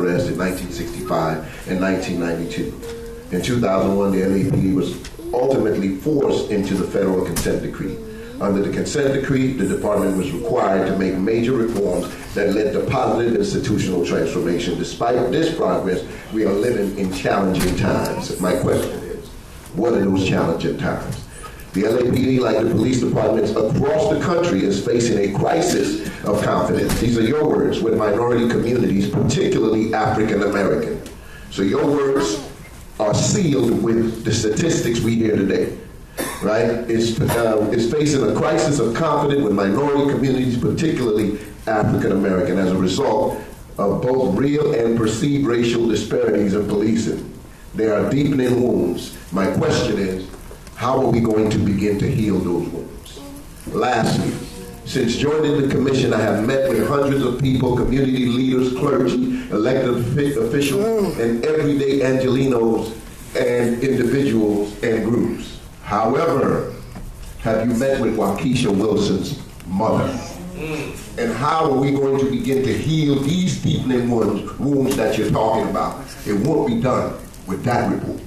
unrest in 1965 and 1992. In 2001, the LAPD was ultimately forced into the federal consent decree. Under the consent decree, the department was required to make major reforms that led to positive institutional transformation. Despite this progress, we are living in challenging times. My question is, what are those challenging times? The LAPD, like the police departments across the country, is facing a crisis of confidence. These are your words, with minority communities, particularly African American. So your words are sealed with the statistics we hear today. Right? It's facing a crisis of confidence with minority communities, particularly African American, as a result of both real and perceived racial disparities in policing. There are deepening wounds. My question is, how are we going to begin to heal those wounds? Lastly, since joining the commission, I have met with hundreds of people, community leaders, clergy, elected officials, and everyday Angelenos and individuals and groups. However, have you met with Waukesha Wilson's mother? And how are we going to begin to heal these deepening wounds that you're talking about? It won't be done with that report.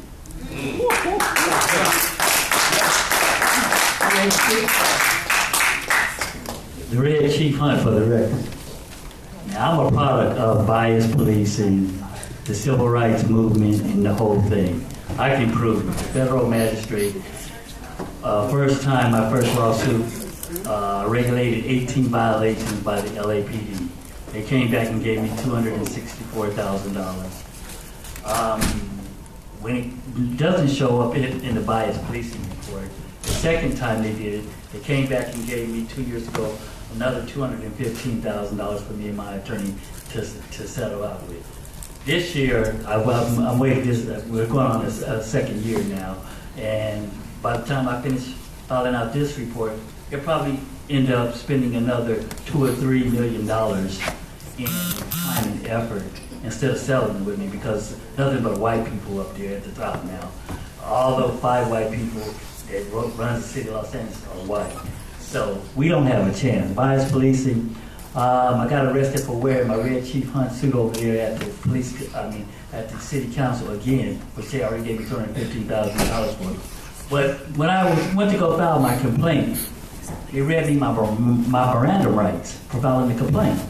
The Red Chief Hunt, for the record. Now, I'm a product of bias policing, the civil rights movement, and the whole thing. I can prove it. Federal magistrate. First time, my first lawsuit regulated 18 violations by the LAPD. They came back and gave me $264,000. When it doesn't show up in the bias policing report, the second time they did it, they came back and gave me 2 years ago another $215,000 for me and my attorney to settle out with. This year, I'm waiting. We're going on a second year now, and by the time I finish filing out this report, they'll probably end up spending another $2 or $3 million in time and effort instead of settling with me, because nothing but white people up there at the top now. All the 5 white people that runs the city of Los Angeles are white. So we don't have a chance. Bias policing. I got arrested for wearing my Red Chief Hunt suit over there at the at the city council again, which they already gave me $215,000 for. But when I went to go file my complaint, they read me my Miranda rights for filing the complaint.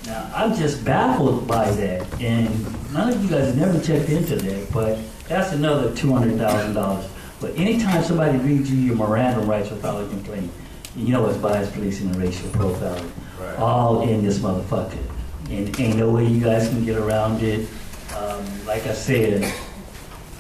Now, I'm just baffled by that, and none of you guys have never checked into that, but that's another $200,000. But anytime somebody reads you your Miranda rights for filing a complaint, you know it's bias policing and racial profiling, right, all in this motherfucker. And ain't no way you guys can get around it. Like I said,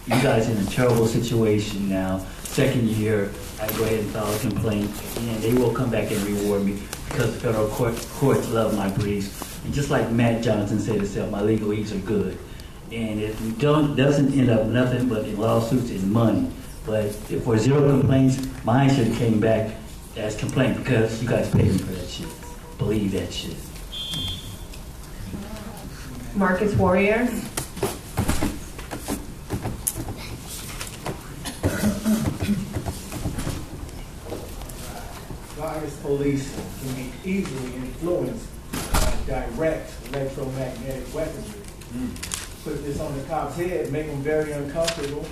you guys are in a terrible situation now. Second year, I go ahead and file a complaint, and they will come back and reward me because the federal courts love my briefs. And just like Matt Johnson said himself, my legal ease are good. And it doesn't end up nothing but in lawsuits and money. But if for 0 complaints, mine should have came back as complaint because you guys paid me for that shit. Believe that shit. Marcus Warrior. Bias policing can be easily influenced by direct electromagnetic weaponry. Put this on the cop's head, make them very uncomfortable,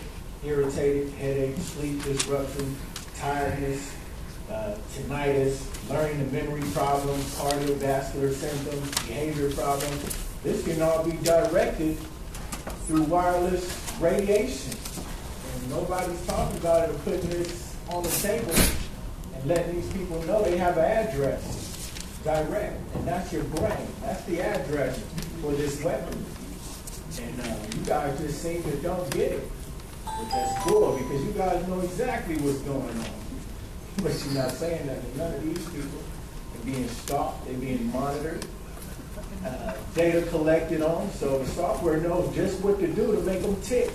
irritated, headache, sleep disruption, tiredness, tinnitus, learning and memory problems, cardiovascular symptoms, behavior problems. This can all be directed through wireless radiation. And nobody's talking about it or putting this on the table and letting these people know they have an address, direct, and that's your brain. That's the address for this weapon. And you guys just seem to don't get it. But that's cool because you guys know exactly what's going on. But you're not saying that none of these people are being stalked, they're being monitored, data collected on, so the software knows just what to do to make them tick.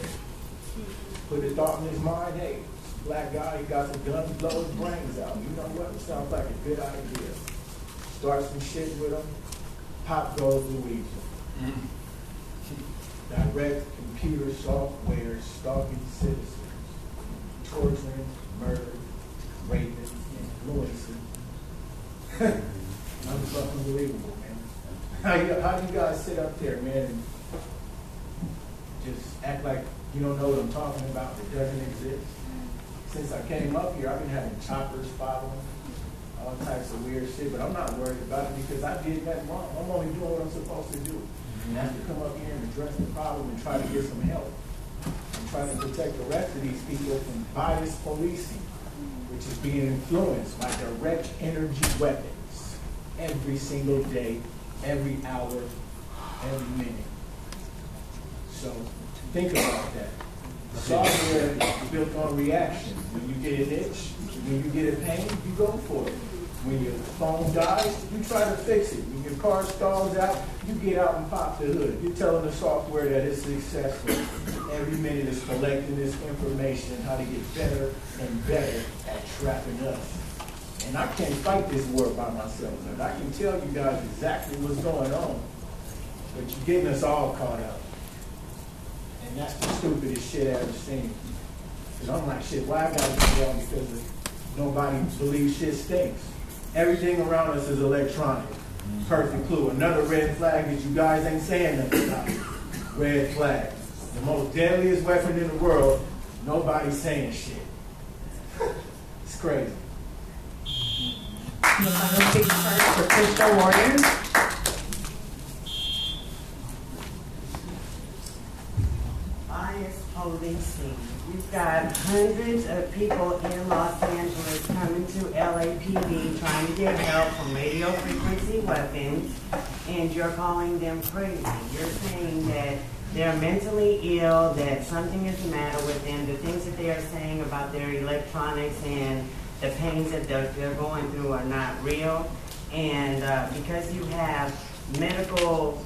Put a thought in his mind, hey, black guy, he got some guns, blow his brains out. You know what? It sounds like a good idea. Start some shit with him, pop goes Louisa. Direct computer software stalking citizens, torturing, murdering, raping, influencing. Unbelievable, man. How do you guys sit up there, man, and just act like you don't know what I'm talking about. It doesn't exist. Since I came up here, I've been having choppers following, all types of weird shit, but I'm not worried about it because I did that wrong. I'm only doing what I'm supposed to do. And that's to come up here and address the problem and try to get some help. And try to protect the rest of these people from biased policing, which is being influenced by direct energy weapons every single day, every hour, every minute. So think about that. Software is built on reaction. When you get an itch, when you get a pain, you go for it. When your phone dies, you try to fix it. When your car stalls out, you get out and pop the hood. You're telling the software that it's successful. Every minute is collecting this information, how to get better and better at trapping us. And I can't fight this war by myself. And I can tell you guys exactly what's going on. But you're getting us all caught up. And that's the stupidest shit I've ever seen. Because I'm like, shit, why I gotta be down because nobody believes shit stinks. Everything around us is electronic. Perfect clue. Another red flag that you guys ain't saying nothing about. Red flag. The most deadliest weapon in the world, nobody's saying shit. It's crazy. The final speaker first for Crystal Warriors. Bias policing. We've got hundreds of people in Los Angeles coming to LAPD trying to get help from radio frequency weapons, and you're calling them crazy. You're saying that they're mentally ill, that something is the matter with them, the things that they are saying about their electronics and the pains that they're going through are not real. And because you have medical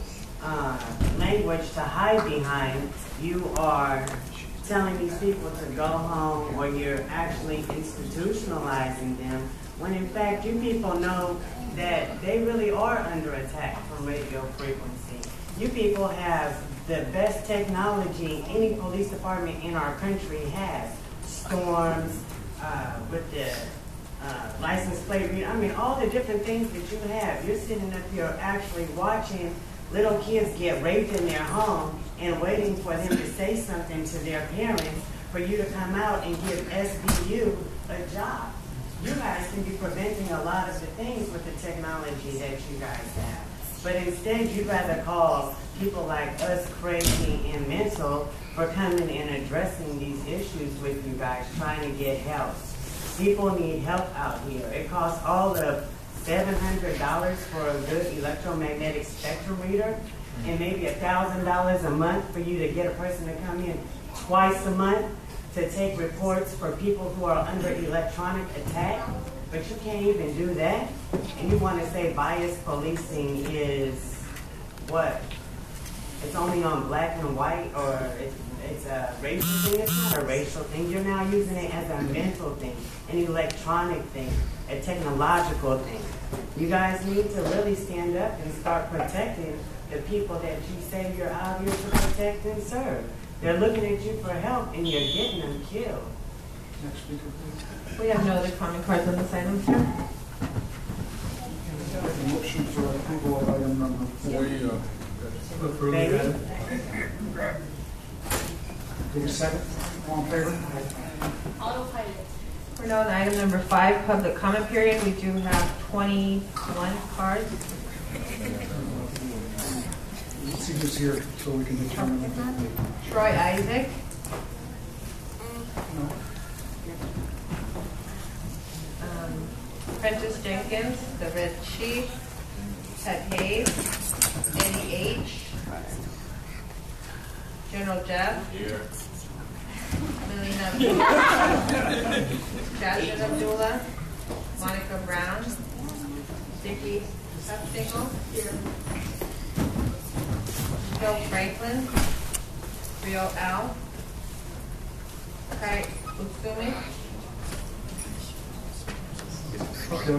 language to hide behind, you are telling these people to go home, or you're actually institutionalizing them, when in fact you people know that they really are under attack from radio frequency. You people have the best technology any police department in our country has. Storms, with the license plate reader, I mean, all the different things that you have. You're sitting up here actually watching little kids get raped in their home and waiting for them to say something to their parents for you to come out and give SBU a job. You guys can be preventing a lot of the things with the technology that you guys have. But instead, you'd rather call people like us crazy and mental for coming and addressing these issues with you guys, trying to get help. People need help out here. It costs all of $700 for a good electromagnetic spectrum reader, and maybe $1,000 a month for you to get a person to come in twice a month to take reports for people who are under electronic attack. But you can't even do that. And you want to say bias policing is what? It's only on black and white, or it's a racial thing? It's not a racial thing. You're now using it as a mental thing, an electronic thing, a technological thing. You guys need to really stand up and start protecting the people that you say you're out here to protect and serve. They're looking at you for help, and you're getting them killed. Next speaker, please. We have no other comment cards on this item, sir. Motion for approval of item number 4. Baby? Give me a second. All in favor? Autopilot. We're now on item number 5, public comment period. We do have 21 cards. Let's see who's here so we can determine. Troy Isaac. No. Prentice Jenkins, the Red Chief, Ted Hayes, Eddie H., General Jeff, Melina Abdullah, Jasmine Abdullah, Monica Brown, Vicky Hufstingle, Phil Franklin, Rio Al, Kai Utsumi, Okay.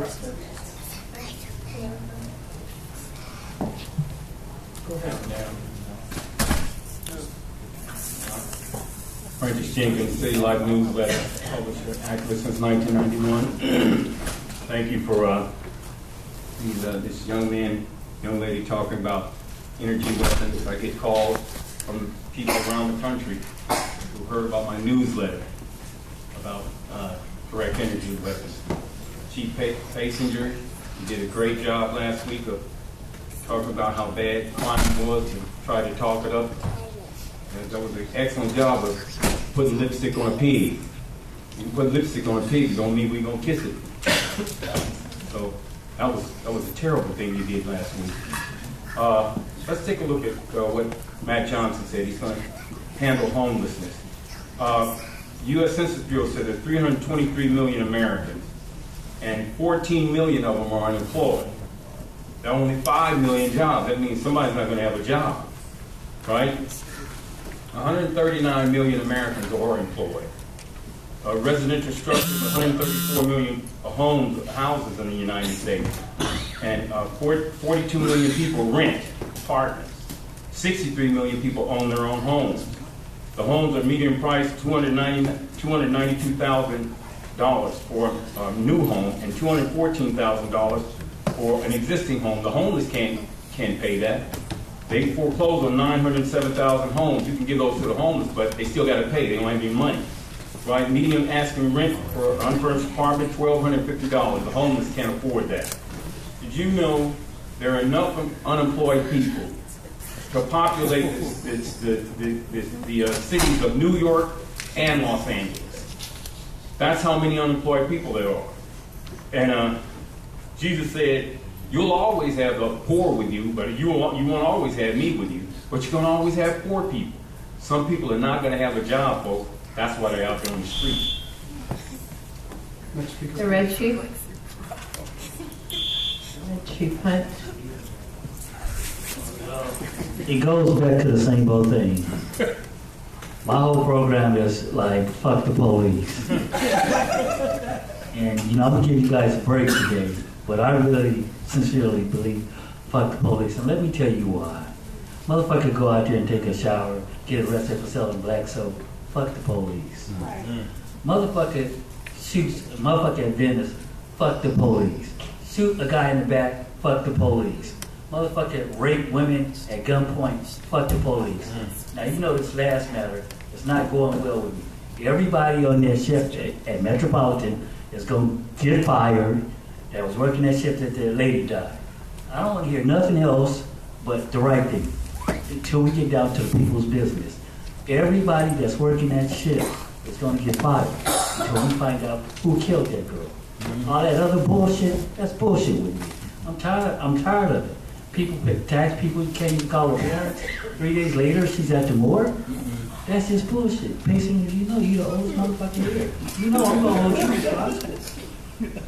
Go ahead. Prentice Jenkins, City Life Newsletter, publisher, activist since 1991. Thank you for this young lady talking about energy weapons. I get calls from people around the country who heard about my newsletter about correct energy weapons. Chief Pasinger, you did a great job last week of talking about how bad crime was and try to talk it up. And that was an excellent job of putting lipstick on a pig. You put lipstick on a pig, don't mean we're gonna kiss it. So that was a terrible thing you did last week. Let's take a look at what Matt Johnson said. He's going to handle homelessness. U.S. Census Bureau said there's 323 million Americans, and 14 million of them are unemployed. There are only 5 million jobs. That means somebody's not going to have a job, right? 139 million Americans are employed. Residential structures, 134 million houses in the United States, and 42 million people rent apartments. 63 million people own their own homes. The homes are median price $292,000 for a new home and $214,000 for an existing home. The homeless can't pay that. They foreclose on 907,000 homes. You can give those to the homeless, but they still got to pay. They don't have any money. Right? Median asking rent for an unfurnished apartment, $1,250. The homeless can't afford that. Did you know there are enough unemployed people to populate the cities of New York and Los Angeles? That's how many unemployed people there are. And Jesus said, you'll always have the poor with you, but you won't always have me with you. But you're going to always have poor people. Some people are not going to have a job, folks. That's why they're out there on the street. The Red Chief. Red Chief Hunt. It goes back to the same old thing. My whole program is like, fuck the police. And, I'm going to give you guys a break today, but I really sincerely believe fuck the police. And let me tell you why. Motherfucker go out there and take a shower, get arrested for selling black soap. Fuck the police. Motherfucker shoots a motherfucker at Venice. Fuck the police. Shoot a guy in the back. Fuck the police. Motherfucker rape women at gunpoint. Fuck the police. Now this last matter is not going well with me. Everybody on their shift at Metropolitan is going to get fired that was working that shift that their lady died. I don't want to hear nothing else but the right thing until we get down to the people's business. Everybody that's working that shift is going to get fired until we find out who killed that girl. All that other bullshit, that's bullshit with me. I'm tired of it. People tax people, you can't even call her parents. 3 days later, she's at the morgue. That's just bullshit. Basically, you're the oldest motherfucker here. I'm gonna hold you responsible.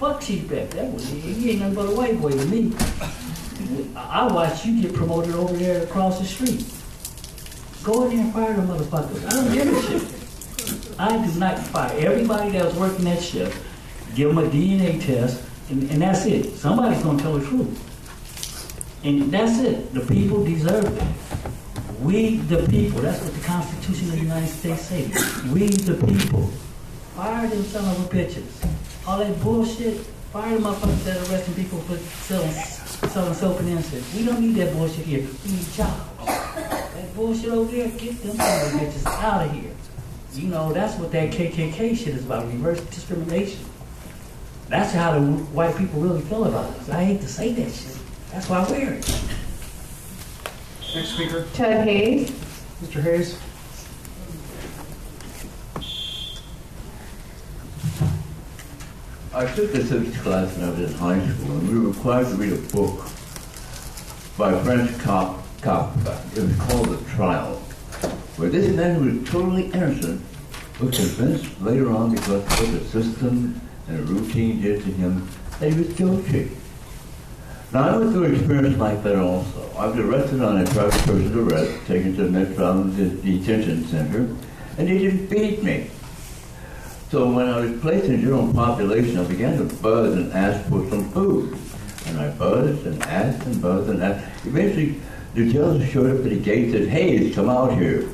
Fuck Chief Beck. He ain't nothing but a white boy to me. I watched you get promoted over there across the street. Go in there and fire the motherfuckers. I don't give a shit. I do not fire everybody that was working that shift. Give them a DNA test, and that's it. Somebody's going to tell the truth. And that's it. The people deserve it. We, the people. That's what the Constitution of the United States says. We, the people. Fire them son of a bitches. All that bullshit, fire the motherfuckers that are arresting people for selling soap and incense. We don't need that bullshit here. We need jobs. That bullshit over there, get them son of a bitches out of here. That's what that KKK shit is about, reverse discrimination. That's how the white people really feel about us. I hate to say that shit. That's why I wear it. Next speaker. Ted Hayes. Mr. Hayes. I took the civics class when I was in high school, and we were required to read a book by a French cop. It was called The Trial, where this man who was totally innocent was convinced later on, because of what the system and a routine did to him, that he was guilty. Now, I went through an experience like that also. I was arrested on a private person's arrest, taken to the Metropolitan Detention Center, and they didn't beat me. So when I was placed in general population, I began to buzz and ask for some food. And I buzzed and asked and buzzed and asked. Eventually, the jailer showed up at the gate and said, "Hayes, come out here."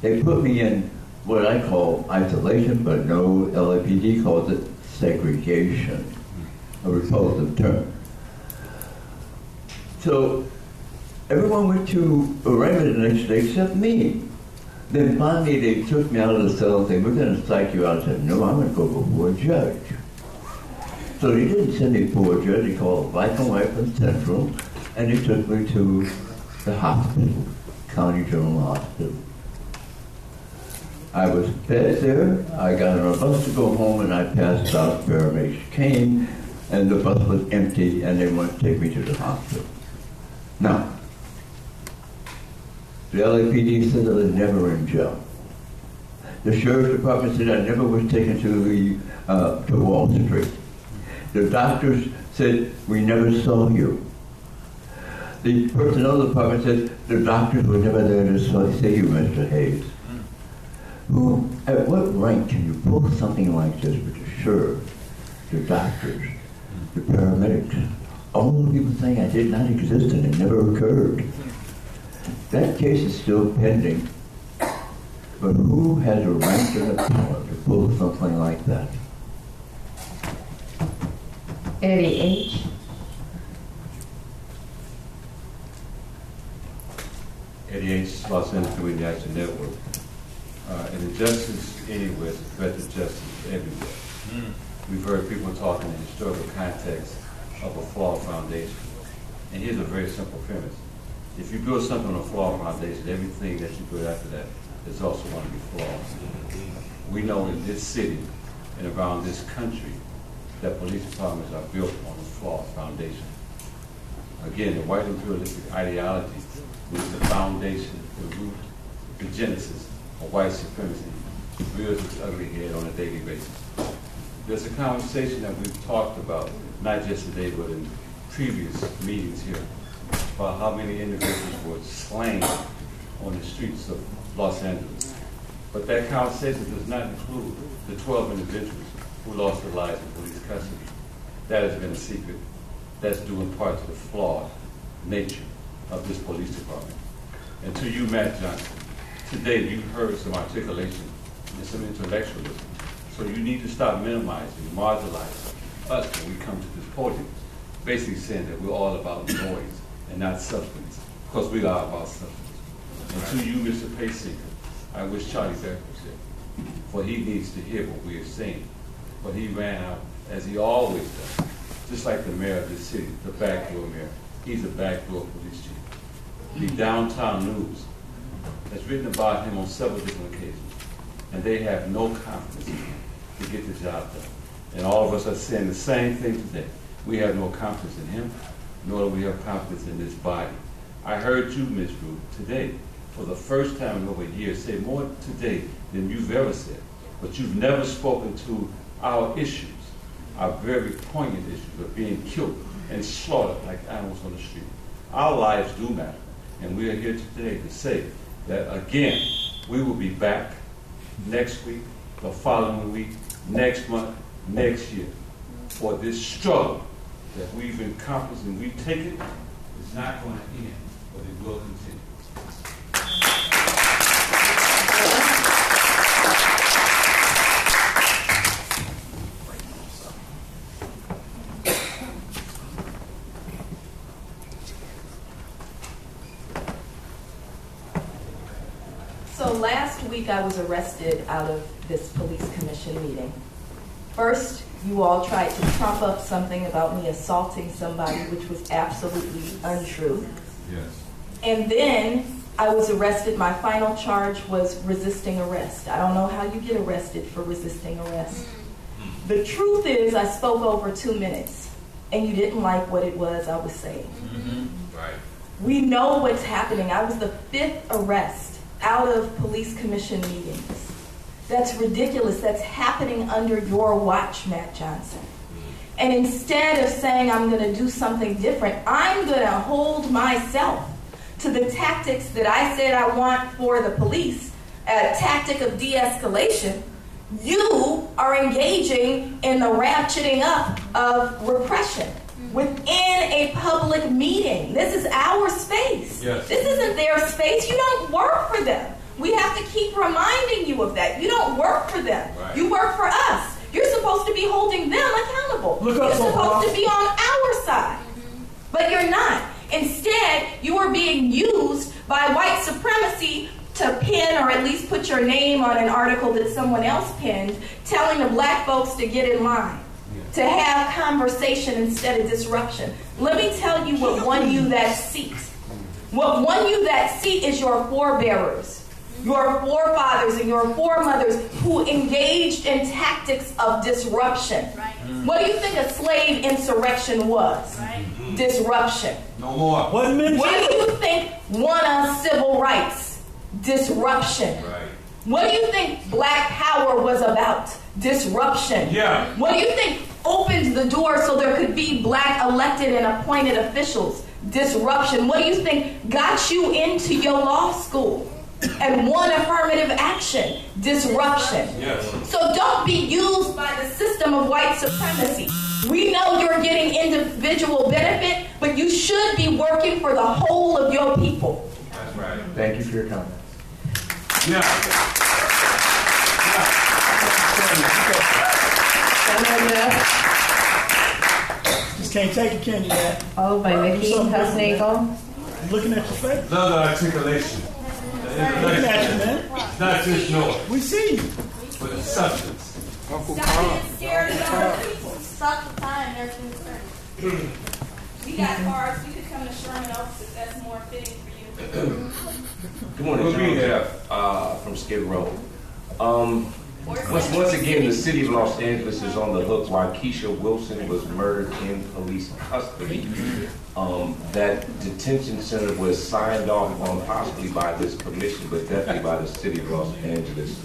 They put me in what I call isolation, but no, LAPD calls it segregation, a repulsive term. So everyone went to arraignment the next day except me. Then finally they took me out of the cell and said, we're going to psych you out. I said, no, I'm going to go before a judge. So they didn't send me before a judge. They called Black and White from Central, and they took me to the hospital, County General Hospital. I was fed there. I got on a bus to go home, and I passed out. Paramedics came, and the bus was empty, and they wanted to take me to the hospital. Now, the LAPD said I was never in jail. The sheriff's department said I never was taken to Wall Street. The doctors said we never saw you. The personnel department said the doctors were never there to see you, Mr. Hayes. Who, at what rank can you pull something like this with the sheriff, the doctors, the paramedics, all the people saying I did not exist and it never occurred? That case is still pending, but who has a rank and the power to pull something like that? Eddie H. Eddie H. Los Angeles Community Action Network. And injustice anywhere is a threat to justice everywhere. We've heard people talking in the historical context of a flawed foundation. And here's a very simple premise. If you build something on a flawed foundation, everything that you build after that is also going to be flawed. We know in this city and around this country that police departments are built on a flawed foundation. Again, the white imperialistic ideology is the foundation, the root, the genesis of white supremacy, rears its ugly head on a daily basis. There's a conversation that we've talked about, not just today, but in previous meetings here, about how many individuals were slain on the streets of Los Angeles. But that conversation does not include the 12 individuals who lost their lives in police custody. That has been a secret. That's due in part to the flawed nature of this police department. And to you, Matt Johnson, today you heard some articulation and some intellectualism. So you need to stop minimizing, marginalizing us when we come to this podium, basically saying that we're all about noise and not substance, because we are about substance. And to you, Mr. Payseeker, I wish Charlie Beck was here, for he needs to hear what we are saying. But he ran out, as he always does, just like the mayor of this city, the backdoor mayor. He's a backdoor police chief. The Downtown News has written about him on several different occasions, and they have no confidence in him to get the job done. And all of us are saying the same thing today. We have no confidence in him, nor do we have confidence in this body. I heard you, Ms. Root, today, for the first time in over a year, say more today than you've ever said. But you've never spoken to our issues, our very poignant issues of being killed and slaughtered like animals on the street. Our lives do matter. And we are here today to say that, again, we will be back next week, the following week, next month, next year, for this struggle that we've accomplished and we take it. It's not going to end, but it will continue. So last week I was arrested out of this police commission meeting. First, you all tried to trump up something about me assaulting somebody, which was absolutely untrue. Yes. And then I was arrested. My final charge was resisting arrest. I don't know how you get arrested for resisting arrest. The truth is I spoke over 2 minutes, and you didn't like what it was I was saying. Right. We know what's happening. I was the 5th arrest out of police commission meetings. That's ridiculous. That's happening under your watch, Matt Johnson. And instead of saying I'm going to do something different, I'm going to hold myself to the tactics that I said I want for the police, a tactic of de-escalation. You are engaging in the ratcheting up of repression within a public meeting. This is our space. Yes. This isn't their space. You don't work for them. We have to keep reminding you of that. You don't work for them. Right. You work for us. You're supposed to be holding them accountable. Look up, You're supposed Soboroff. to be on our side. But you're not. Instead, you are being used by white supremacy to pin or at least put your name on an article that someone else pinned, telling the black folks to get in line, to have conversation instead of disruption. Let me tell you what won you that seat. What won you that seat is your forebearers, your forefathers and your foremothers who engaged in tactics of disruption. Right. What do you think a slave insurrection was? Right. Disruption. No more. What do you think won us civil rights? Disruption. Right. What do you think Black Power was about? Disruption. Yeah. What do you think opened the door so there could be black elected and appointed officials? Disruption. What do you think got you into your law school and won affirmative action? Disruption. Yes. So don't be used by the system of white supremacy. We know you're getting individual benefit, but you should be working for the whole of your people. That's right. Thank you for your comments. Yeah. Just can't take it, can you, man? Followed by Mickey Husnagel. I'm looking at your face. Love the articulation. Looking at you, man. It's not just noise, We see you. but the substance. Stop being scared of other people. Stop the time, there's no concern. We got cars. We could come to Sherman Oaks if that's more fitting for you. Good morning, We'll be John there. Jeff, from Skid Row. Once again, the city of Los Angeles is on the hook why Keisha Wilson was murdered in police custody. That detention center was signed off on possibly by this commission, but definitely by the city of Los Angeles.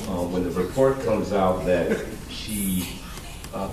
When the report comes out that she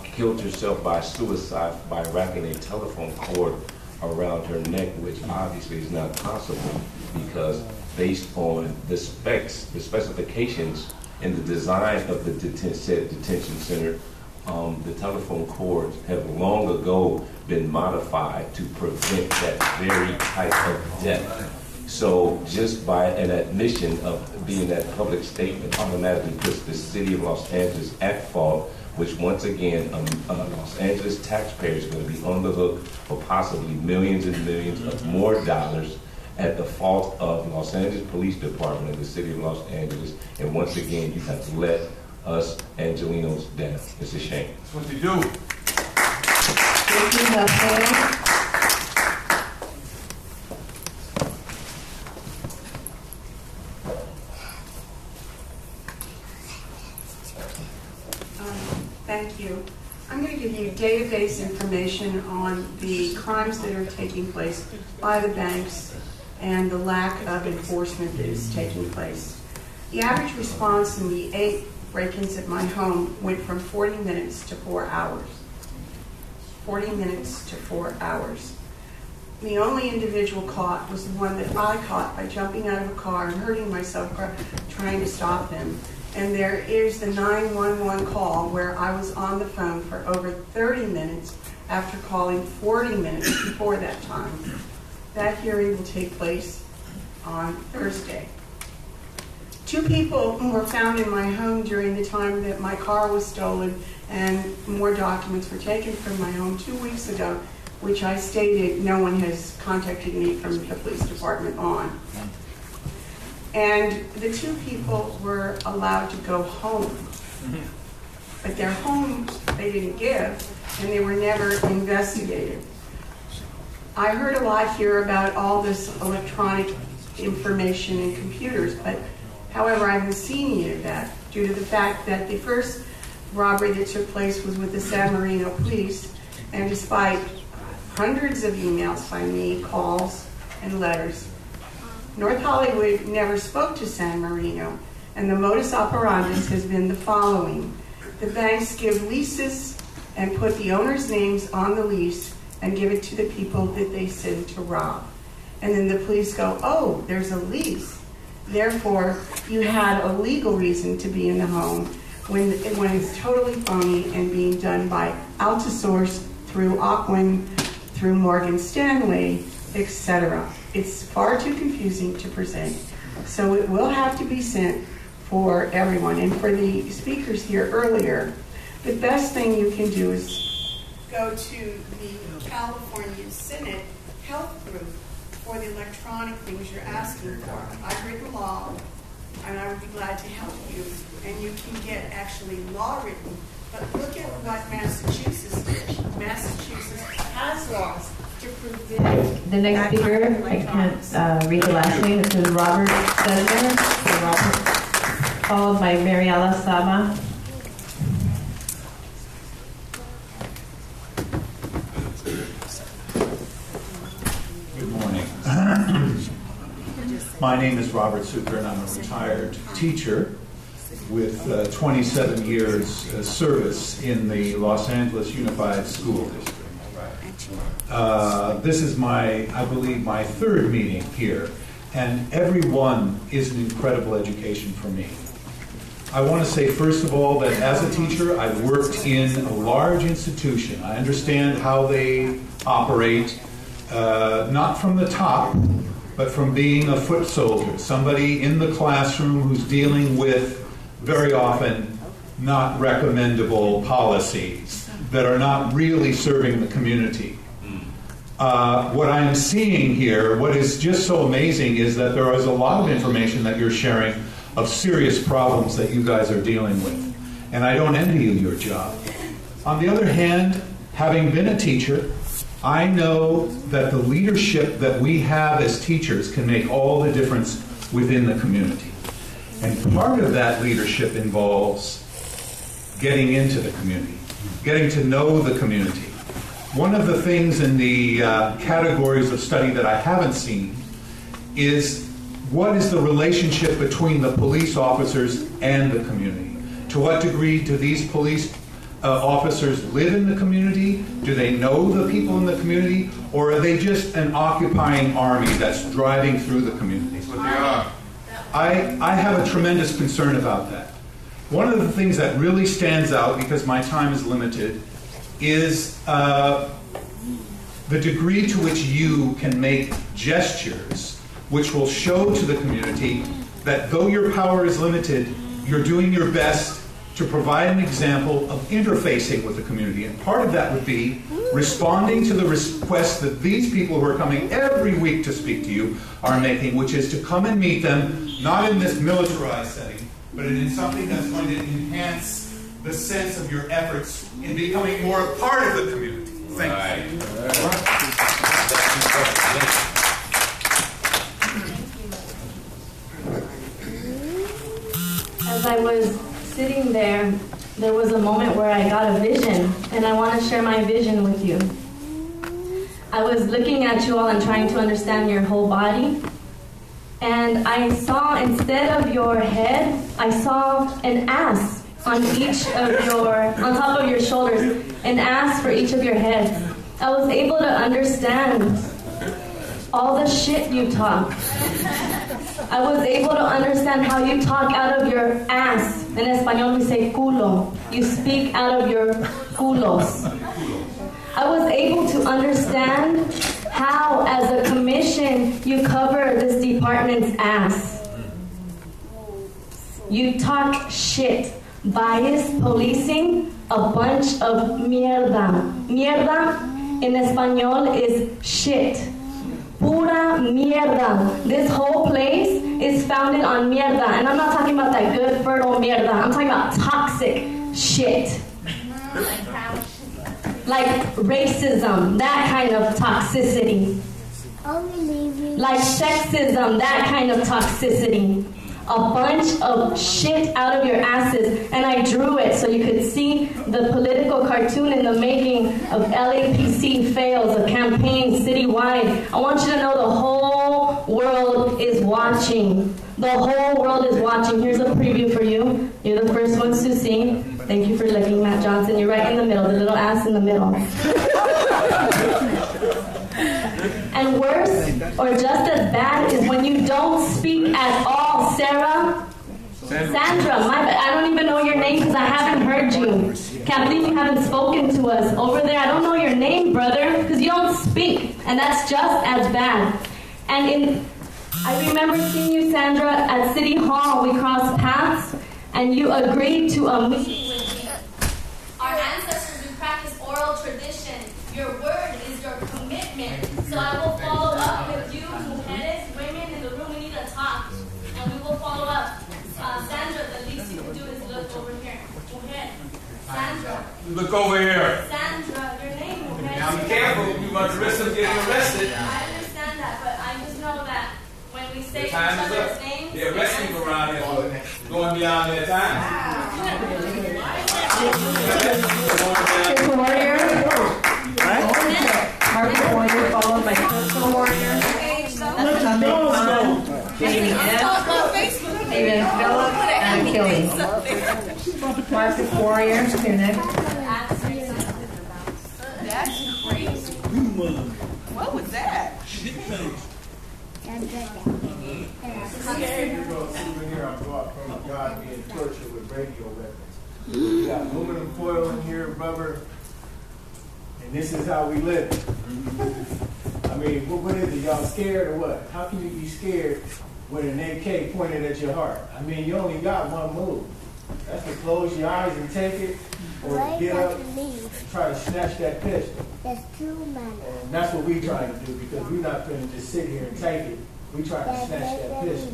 killed herself by suicide by wrapping a telephone cord around her neck, which obviously is not possible because based on the specs, the specifications and the design of the detention center, the telephone cords have long ago been modified to prevent that very type of death. So just by an admission of being that public statement automatically puts the city of Los Angeles at fault, which once again, Los Angeles taxpayers are going to be on the hook for possibly millions and millions of more dollars at the fault of Los Angeles Police Department and the city of Los Angeles. And once again, you have to let us Angelinos down. It's a shame. That's what you do. Mickey Husnagel. Thank you. I'm going to give you database information on the crimes that are taking place by the banks and the lack of enforcement that is taking place. The average response in the 8 break-ins at my home went from 40 minutes to 4 hours. 40 minutes to 4 hours. The only individual caught was the one that I caught by jumping out of a car and hurting myself trying to stop him. And there is the 911 call where I was on the phone for over 30 minutes after calling 40 minutes before that time. That hearing will take place on Thursday. 2 people were found in my home during the time that my car was stolen and more documents were taken from my home 2 weeks ago, which I stated no one has contacted me from the police department on. And the 2 people were allowed to go home. But their homes they didn't give, and they were never investigated. I heard a lot here about all this electronic information and computers, but however, I haven't seen any of that due to the fact that the first robbery that took place was with the San Marino police, and despite hundreds of emails by me, calls, and letters, North Hollywood never spoke to San Marino, and the modus operandi has been the following. The banks give leases and put the owner's names on the lease and give it to the people that they send to rob. And then the police go, oh, there's a lease. Therefore, you had a legal reason to be in the home when it's totally phony and being done by Altisource through Ocwen, through Morgan Stanley, etc. It's far too confusing to present. So it will have to be sent for everyone. And for the speakers here earlier, the best thing you can do is go to the California Senate help group for the electronic things you're asking for. I've written law, and I would be glad to help you, and you can get actually law written. But look at what Massachusetts did. Massachusetts has laws to prevent. The next speaker, I can't read the last name. It's Robert Senator, followed by Mariela Saba. Good morning. My name is Robert Suker, and I'm a retired teacher with 27 years service in the Los Angeles Unified School District. This is I believe, my third meeting here, and every one is an incredible education for me. I want to say, first of all, that as a teacher, I've worked in a large institution. I understand how they operate, not from the top, but from being a foot soldier, somebody in the classroom who's dealing with very often not recommendable policies that are not really serving the community. What I am seeing here, what is just so amazing, is that there is a lot of information that you're sharing of serious problems that you guys are dealing with. And I don't envy you your job. On the other hand, having been a teacher, I know that the leadership that we have as teachers can make all the difference within the community. And part of that leadership involves getting into the community, getting to know the community. One of the things in the categories of study that I haven't seen is what is the relationship between the police officers and the community? To what degree do these police officers live in the community? Do they know the people in the community? Or are they just an occupying army that's driving through the community? That's what they are. I have a tremendous concern about that. One of the things that really stands out, because my time is limited, is the degree to which you can make gestures which will show to the community that though your power is limited, you're doing your best to provide an example of interfacing with the community. And part of that would be responding to the request that these people who are coming every week to speak to you are making, which is to come and meet them, not in this militarized setting, but in something that's going to enhance the sense of your efforts in becoming more a part of the community. Thank you. As I was sitting there was a moment where I got a vision, and I want to share my vision with you. I was looking at you all and trying to understand your whole body, and I saw, instead of your head, I saw an ass on top of your shoulders, an ass for each of your heads. I was able to understand all the shit you talk. I was able to understand how you talk out of your ass. In Espanol we say culo. You speak out of your culos. I was able to understand how, as a commission, you cover this department's ass. You talk shit. Bias, policing, a bunch of mierda. Mierda in Espanol is shit. Pura mierda. This whole place is founded on mierda. And I'm not talking about that good, fertile mierda. I'm talking about toxic shit. Like racism, that kind of toxicity. Like sexism, that kind of toxicity. A bunch of shit out of your asses. And I drew it so you could see the political cartoon in the making of LAPC fails, a campaign citywide. I want you to know the whole world is watching. The whole world is watching. Here's a preview for you. You're the first ones to see. Thank you for looking, Matt Johnson. You're right in the middle, the little ass in the middle. And worse, or just as bad, is when you don't speak at all. Sandra, my bad. I don't even know your name because I haven't heard you. Can't believe you haven't spoken to us. Over there, I don't know your name, brother, because you don't speak. And that's just as bad. And I remember seeing you, Sandra, at City Hall. We crossed paths, and you agreed to a meeting with me. Our ancestors, we practice oral tradition. Your word is your commitment. So I will Okay. Sandra. Look over here. Sandra, your name, okay? Now be careful. You want to risk them getting arrested. I understand that, but I just know that when we say Your each time is other's up. names, They're arresting people around here for going beyond their time. Physical warrior. Market warrior followed by physical warrior. Jamie F. David Phillips and Killing. Market warrior. Here next. That's crazy. What was that? Souvenir I brought from a guy being tortured with radio weapons. We got aluminum foil in here, rubber, and this is how we live. I mean, what is it? Y'all scared or what? How can you be scared with an AK pointed at your heart? I mean, you only got one move. That's to close your eyes and take it, or to get up and try to snatch that pistol. There's too many. And that's what we trying to do, because we're not going to just sit here and take it. We trying to snatch that pistol.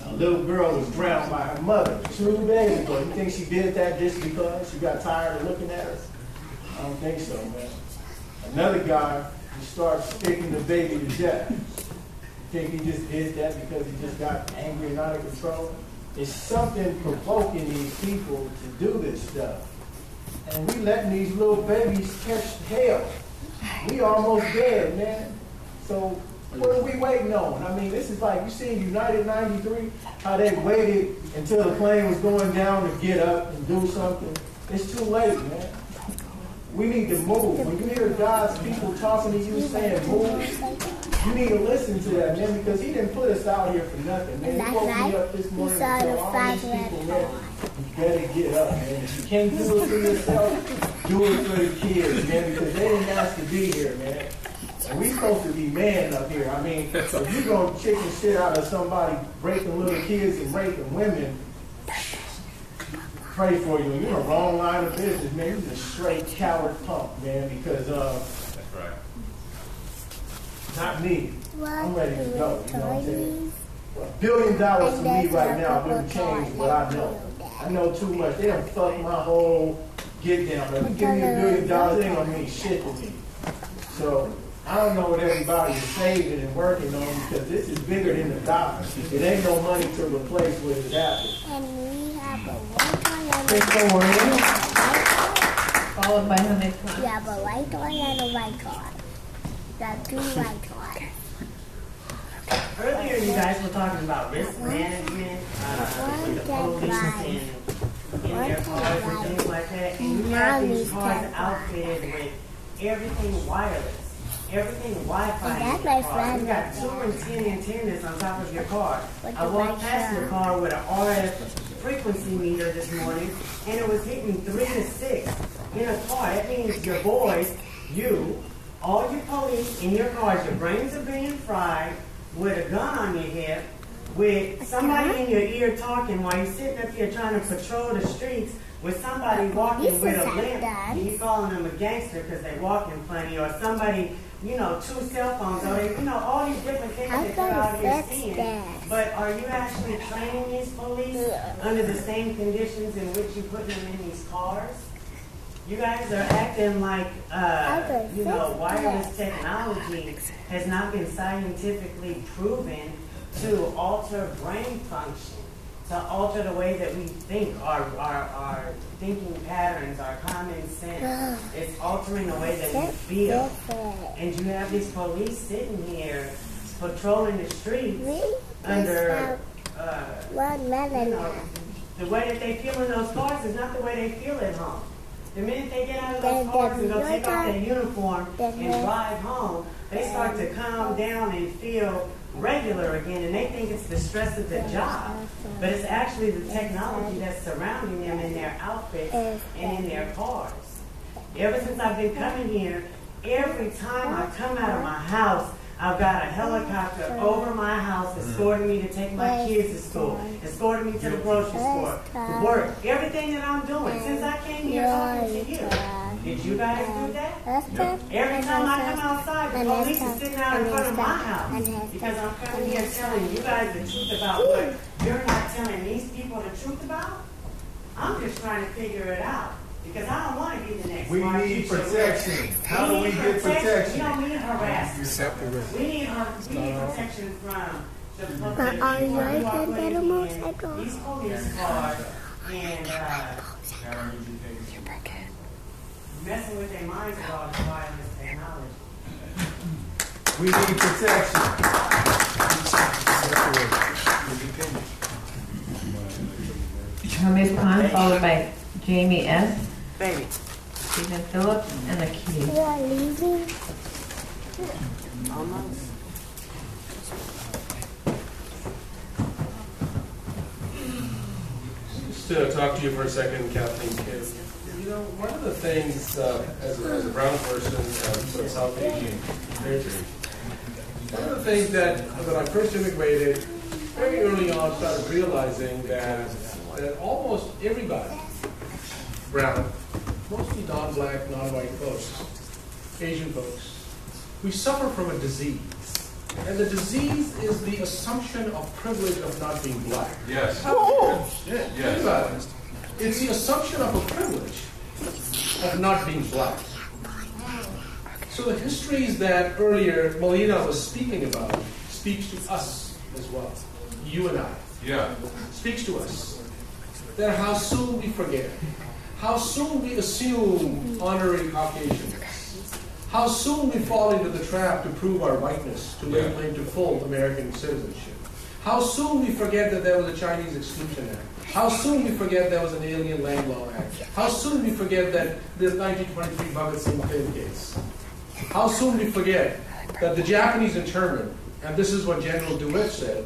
And a little girl was drowned by her mother 2 days ago. You think she did that just because she got tired of looking at us? I don't think so, man. Another guy who starts sticking the baby to death. You think he just did that because he just got angry and out of control? It's something provoking these people to do this stuff. And we letting these little babies catch hell. We almost dead, man. So what are we waiting on? I mean, this is like, you see United 93, how they waited until the plane was going down to get up and do something. It's too late, man. We need to move. When you hear God's people talking to you saying move, you need to listen to that, man, because he didn't put us out here for nothing, man. He woke me up this morning and told all these people, man, you better get up, man. If you can't do it for yourself, do it for the kids, man, because they didn't ask to be here, man. And we supposed to be man up here. I mean, if you're going to chicken shit out of somebody breaking little kids and raping women, pray for you. You're in the wrong line of business, man. You're just straight coward punk, man, because That's right. not me. I'm ready to go. You know what I'm saying? $1 billion to me right now wouldn't change what I know. I know too much. They done fucked my whole get down. If you give me $1 billion, it ain't gonna mean shit to me. So I don't know what everybody is saving and working on, because this is bigger than the dollar. It ain't no money to replace what is happening. And we have a white one and Physical warrior. Followed by the next one. we have a white one and a white card. We have 2 white cards. Earlier, you guys were talking about risk management, with the police and in their cars and things like that. And you have these cars outfitted with everything wireless, everything Wi-Fi in your car. You got 2 and 10 antennas on top of your car. I walked past your car with an RF frequency meter this morning, and it was hitting 3 to 6 in a car. That means your boys, you, all your police in your cars, your brains are being fried, with a gun on your hip, with somebody in your ear talking while you're sitting up here trying to patrol the streets, with somebody walking with a limp, and you calling them a gangster because they're walking funny, or somebody, 2 cell phones, or all these different things that you're out here seeing. But are you actually training these police under the same conditions in which you put them in these cars? You guys are acting like, wireless technology has not been scientifically proven to alter brain function, to alter the way that we think, our thinking patterns, our common sense. It's altering the way that we feel. And you have these police sitting here patrolling the streets under, the way that they feel in those cars is not the way they feel at home. The minute they get out of those cars and go take off their uniform and drive home, they start to calm down and feel regular again, and they think it's the stress of the job. But it's actually the technology that's surrounding them in their outfits and in their cars. Ever since I've been coming here, every time I come out of my house, I've got a helicopter over my house escorting me to take my kids to school, escorting me to the grocery store, to work. Everything that I'm doing since I came here talking to you. Did you guys do that? Esther, Every time I come outside, the and police Esther, is sitting out in and front of my Esther, house and Esther, because I'm coming here telling you guys the truth about what you're not telling these people the truth about. I'm just trying to figure it out because I don't want to be the next. We need protection. How do we get protection? We don't need harassment. We need protection from the public. But are you who are like putting that in motorcycle? these police cars and messing with their minds with all the wireless technology. We need protection. Miss Pond, followed by Jamie S., Baby. Stephen Phillips, and the key. You are leaving? Almost. Just to talk to you for a second, Kathleen Kim. You know, one of the things, as a brown person from South Asian heritage, one of the things that when I first immigrated, very early on, started realizing that almost everybody, brown, mostly non-black, non-white folks, Asian folks, we suffer from a disease. And the disease is the assumption of privilege of not being black. Yes. Think about it. It's the assumption of a privilege of not being black. So the histories that earlier Molina was speaking about speaks to us as well. You and I. Yeah. Speaks to us. That how soon we forget. How soon we assume honorary Caucasians. How soon we fall into the trap to prove our whiteness, to lay claim to full American citizenship. How soon we forget that there was a Chinese Exclusion Act. How soon we forget there was an Alien Land Law Act. How soon we forget that the 1923 Bhagat Singh Thind case. How soon we forget that the Japanese internment, and this is what General DeWitt said,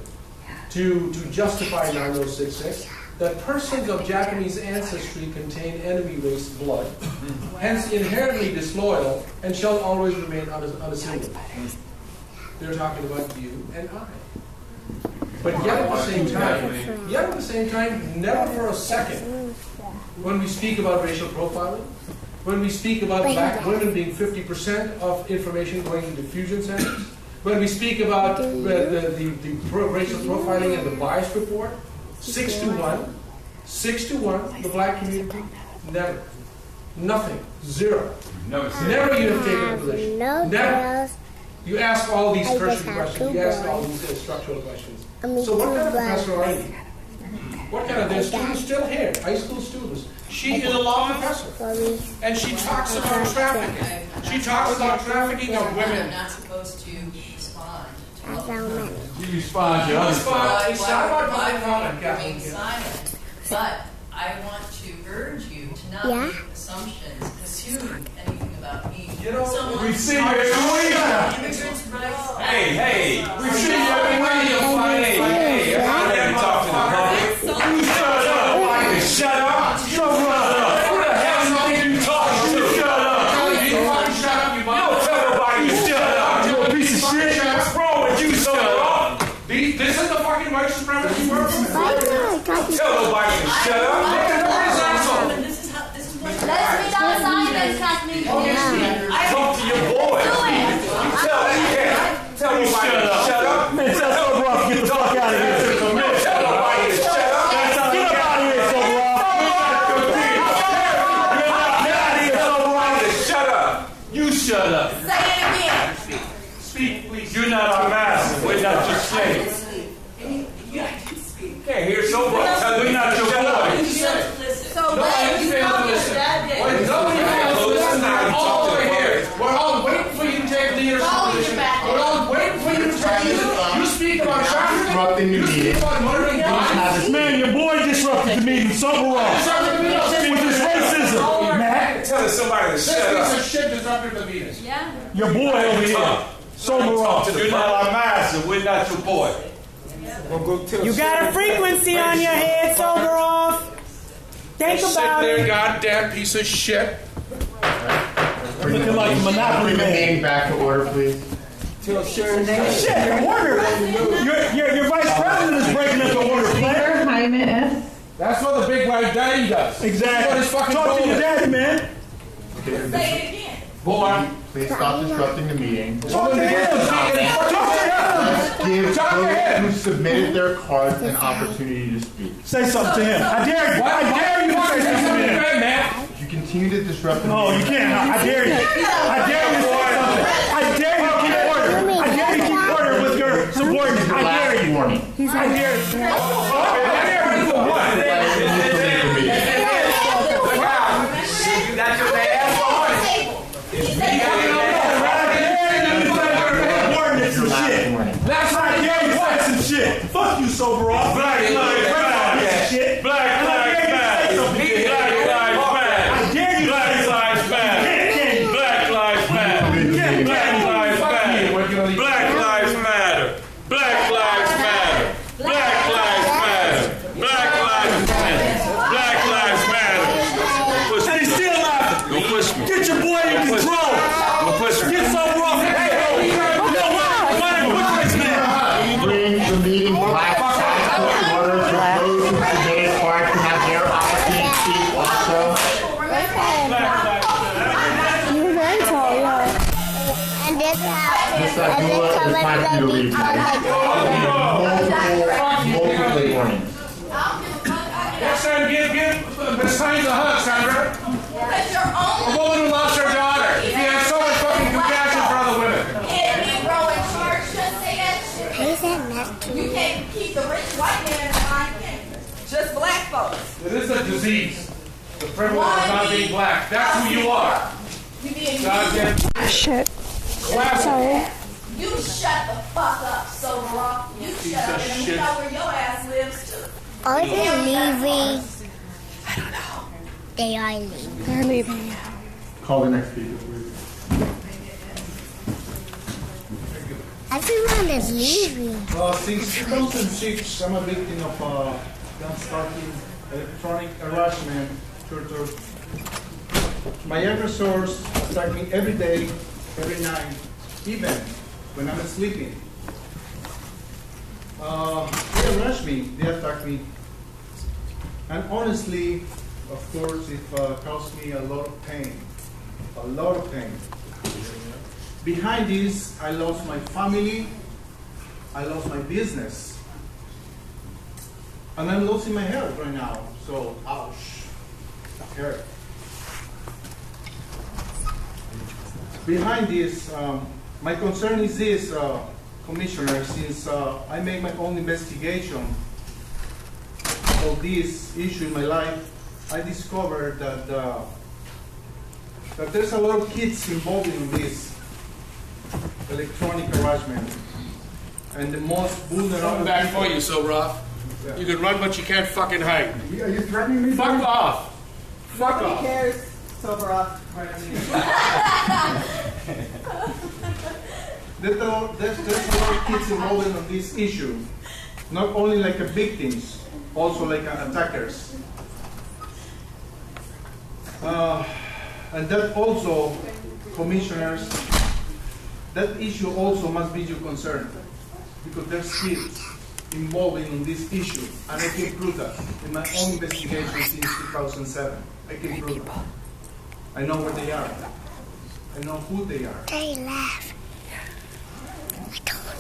to justify 9066, that persons of Japanese ancestry contain enemy race blood, hence inherently disloyal, and shall always remain unassailable. They're talking about you and I. But yet at the same time, never for a second, when we speak about racial profiling, when we speak about black women being 50% of information going into fusion centers, when we speak about the racial profiling and the bias report, 6 to 1, the black community, never. Nothing. Zero. Never you have taken a position. Never. You ask all these tertiary questions. You ask all these structural questions. So what kind of professor are you? What kind of, there's students still here, high school students. She is a law professor. And she talks about trafficking. She talks about trafficking of women. I'm not supposed to respond. You respond to other stuff. Being silent. But I want to urge you to not make assumptions, assume anything about me. You know, we see you every week. Immigrants' rights. Hey, we see you every week. Hey, I never talk to the public. You shut up. Shut up. Who the hell you think you talking to? Shut up. You don't tell nobody to shut up. You a piece of shit. What's wrong with you, Soboroff? This is the fucking white supremacy work. Tell nobody to shut up. Let's meet outside and Kathleen. Talk to your boy. Tell nobody to shut up. Man, tell Soboroff to get the fuck out of here. Tell nobody to shut up. Get out of here, Soboroff. Get out of here, Soboroff. Shut up. You shut up. Say it again. Speak, please. You're not our master. We're not your slaves. Can't hear Soboroff tell you not your boy. So let you know that day. Nobody fails to listen. We're all over here. We're all waiting for you to take leadership position. We're all waiting for you to take leadership. You speak about trafficking. You speak about murdering guys. Man, your boy disrupted the meeting, Soboroff. With his racism. Matt. Telling somebody to shut up. This piece of shit disrupted the meeting. Yeah. Your boy over here. Soboroff. You're not our master. We're not your boy. You got a frequency on your head, Soboroff. Think about Sit there, it. goddamn piece of shit. Looking like a Monopoly man. Back to order, please. Shit, order. Your vice president is breaking up the order, player. Hyman S. That's what the big white daddy does. Exactly. That's what his fucking Talk to goal your is. daddy, man. Say it again. Boy. Please stop disrupting the meeting. Talk to him. Give Talk to those him. who submitted their cards an opportunity to speak. Say something to him. I dare you. I dare you to say something to him. If you continue to disrupt the No, meeting, you can't. I dare you. I dare you to say something. I dare you to keep order. I dare you to keep order with your subordinates. I dare you. I dare you. That's what they asked for. That's right. I dare you to say some shit. Fuck you, Soboroff. Black lives matter. Black lives matter. Black lives matter. I dare you to say Black lives matter. Black lives matter. Black lives matter. Black lives matter. Black lives matter. Black lives matter. Black lives matter. Black lives matter. Push me. And he's still laughing. Don't push me. Get your boy in control. Don't push me. Get Soboroff in control. No, why push this man? bring the meeting back to order so those who submitted cards can have their opportunity to speak also. You don't tell her. And this Ms. Abdullah, it's time for you to leave. Multiple warnings. Yes, sir. Give Miss Hines a hug, Sandra. Because you're A only woman who lost her daughter. You have so much fucking compassion for other women. Negro in charge. Just say that shit. You can't keep the rich white man in line. Just black folks. It is a disease. The privilege of not being black. That's who you are. You being Goddamn. Shit. Classic. Sorry. You shut the fuck up, Soboroff. You shut up, and we know where your ass lives too. Are they leaving? I don't know. They are leaving. They're leaving. Call the next speaker, please. Everyone is leaving. Since 2006, I'm a victim of gun-stalking, electronic harassment, torture. My aggressors attack me every day, every night, even when I'm sleeping. They harass me, they attack me. And honestly, of course, it caused me a lot of pain. A lot of pain. Behind this, I lost my family, I lost my business, and I'm losing my health right now. So, ouch, that hurt. Behind this, my concern is this, Commissioner, since I made my own investigation of this issue in my life, I discovered that that there's a lot of kids involved in this electronic harassment, and the most vulnerable. Coming back for you, Soboroff. Yeah. You can run, but you can't fucking hide. Are you threatening me? Fuck off. Fuck off. cares, Soboroff. There's a lot of kids involved in this issue, not only like victims, also like attackers. And that also, commissioners, that issue also must be your concern, because there's kids involved in this issue, and I can prove that in my own investigation since 2007. I can prove that. I know where they are. I know who they are. They laugh.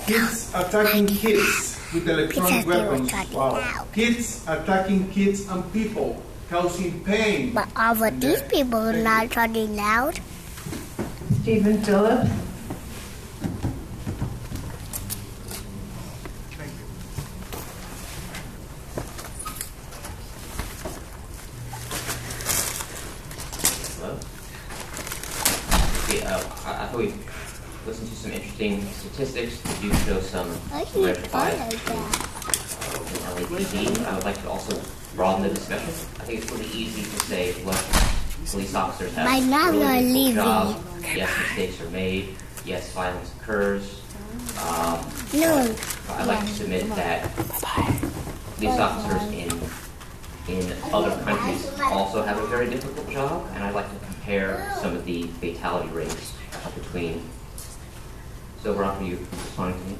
Kids attacking kids with electronic weapons. Wow. Kids attacking kids and people, causing pain. But all of these people are not talking loud. Stephen Phillips. I thought we listened to some interesting statistics that do show some red flags in LAPD. I would like to also broaden the discussion. I think it's really easy to say, look, police officers have a really difficult job. Yes, mistakes are made. Yes, violence occurs. I'd like to submit that police officers in other countries also have a very difficult job, and I'd like to compare some of the fatality rates between. Soboroff, are you responding to me?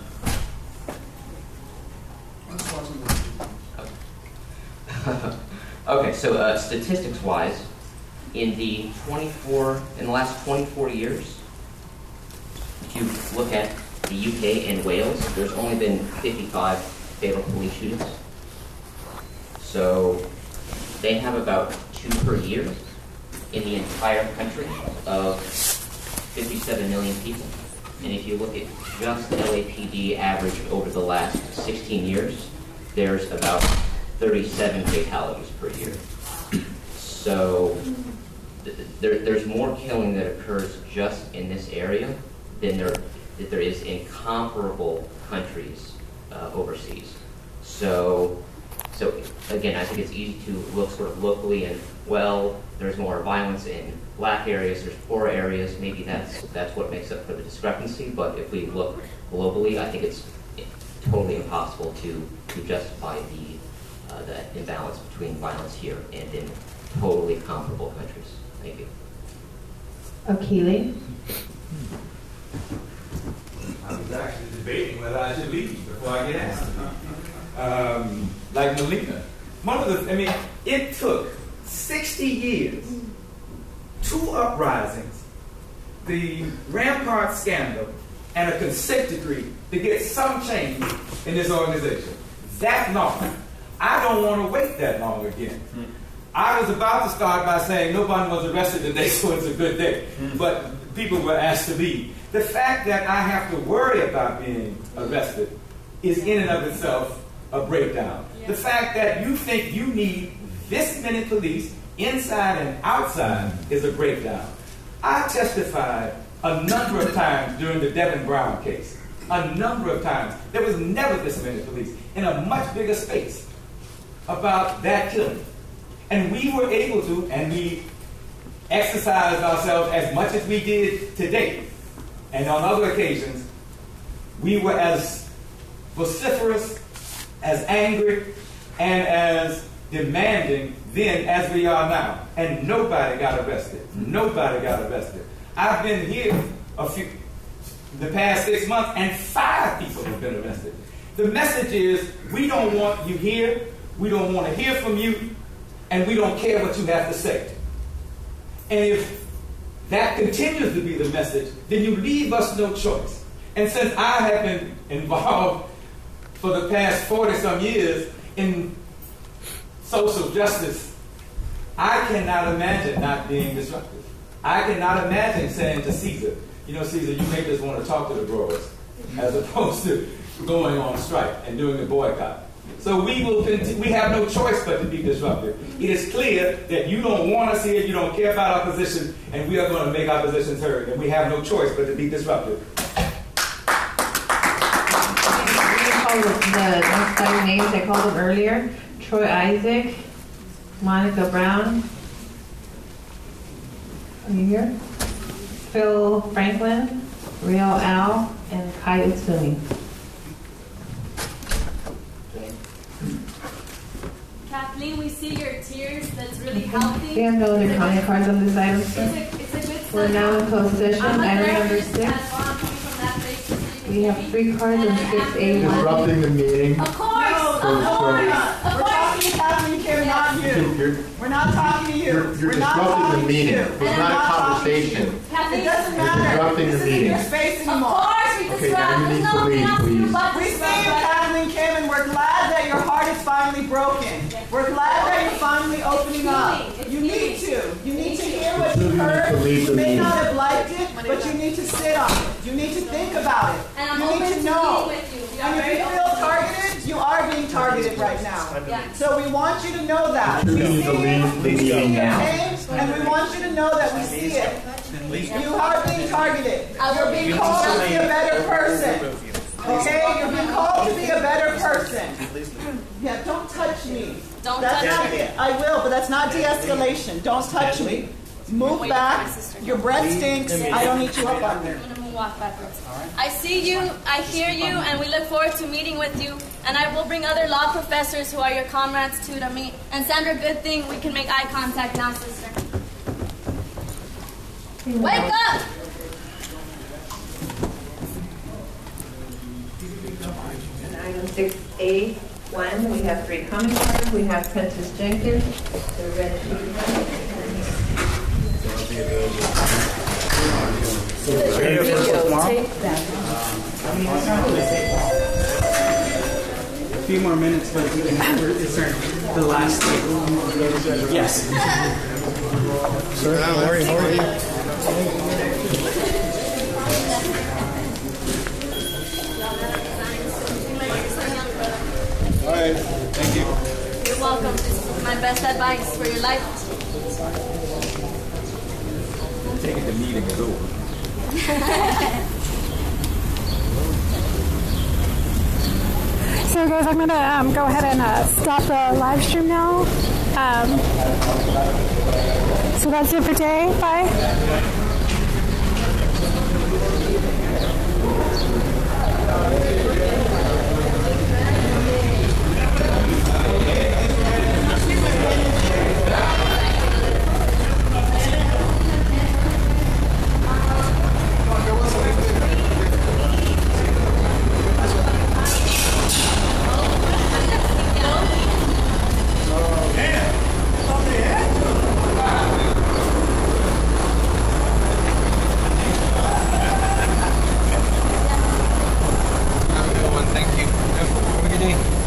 Okay, so statistics-wise, In the last 24 years, if you look at the UK and Wales, there's only been 55 fatal police shootings. So they have about 2 per year in the entire country of 57 million people. And if you look at just LAPD average over the last 16 years, there's about 37 fatalities per year. So there's more killing that occurs just in this area than there is in comparable countries overseas. So again, I think it's easy to look sort of locally and, well, there's more violence in black areas, there's poor areas, maybe that's what makes up for the discrepancy, but if we look globally, I think it's totally impossible to justify the imbalance between violence here and in totally comparable countries. Thank you. O'Keefe. I was actually debating whether I should leave before I get asked. Like Melina. It took 60 years, 2 uprisings, the Rampart scandal, and a consent decree to get some change in this organization. That long. I don't want to wait that long again. I was about to start by saying no one was arrested today, so it's a good day. But people were asked to leave. The fact that I have to worry about being arrested is in and of itself a breakdown. The fact that you think you need this many police inside and outside is a breakdown. I testified a number of times during the Devin Brown case. A number of times. There was never this many police in a much bigger space about that killing. And we were able to, and we exercised ourselves as much as we did today. And on other occasions, we were as vociferous, as angry, and as demanding then as we are now. And nobody got arrested. Nobody got arrested. I've been here the past 6 months, and 5 people have been arrested. The message is, we don't want you here, we don't want to hear from you, and we don't care what you have to say. And if that continues to be the message, then you leave us no choice. And since I have been involved for the past 40-some years in social justice, I cannot imagine not being disruptive. I cannot imagine saying to Caesar, you know, Caesar, you may just want to talk to the growers, as opposed to going on strike and doing a boycott. So we have no choice but to be disruptive. It is clear that you don't want us here, you don't care about our position, and we are going to make our positions heard, and we have no choice but to be disruptive. Don't spell your names, I called them earlier. Troy Isaac, Monica Brown. Are you here? Phil Franklin, Real Al, and Kai Utsumi. Kathleen, we see your tears. That's really healthy. We have no other comment cards on this item, sir. It's a good We're now in closed session. Item number 6. We have 3 cards on 6A1. Disrupting the meeting. Of course. We're talking to Kathleen Kim, not you. We're not talking to you. You're disrupting the meeting. It's not a conversation. It doesn't matter. Disrupting the This isn't meeting. your space anymore. Okay, now you need to leave, please. We see you, Kathleen Kim, and we're glad that your heart is finally broken. We're glad that you're finally opening up. You need to. You need to hear what you heard. You may not have liked it, but you need to sit on it. You need to think about it. You need to know. And if you feel targeted, you are being targeted right now. So we want you to know that. We see it. We see your pain, and we want you to know that we see it. You are being targeted. You're being called to be a better person. Okay? You're being called to be a better person. Yeah, don't touch me. That's not it. I will, but that's not de-escalation. Don't touch me. Move back. Your breath stinks. I don't need you up on me. Walk backwards. I see you, I hear you, and we look forward to meeting with you. And I will bring other law professors who are your comrades too to meet. And Sandra, good thing we can make eye contact now, sister. Wake up! And item 6A1, we have 3 comment cards. We have Princess Jenkins, the red sheet. A few more minutes, but we can it's the last thing. Yes. Sir, how are you? All right. Thank you. You're welcome. This is my best advice for your life. Take it, the meeting is over. So guys, I'm gonna go ahead and stop the live stream now. So that's it for today. Bye. Thank you. Have a good day.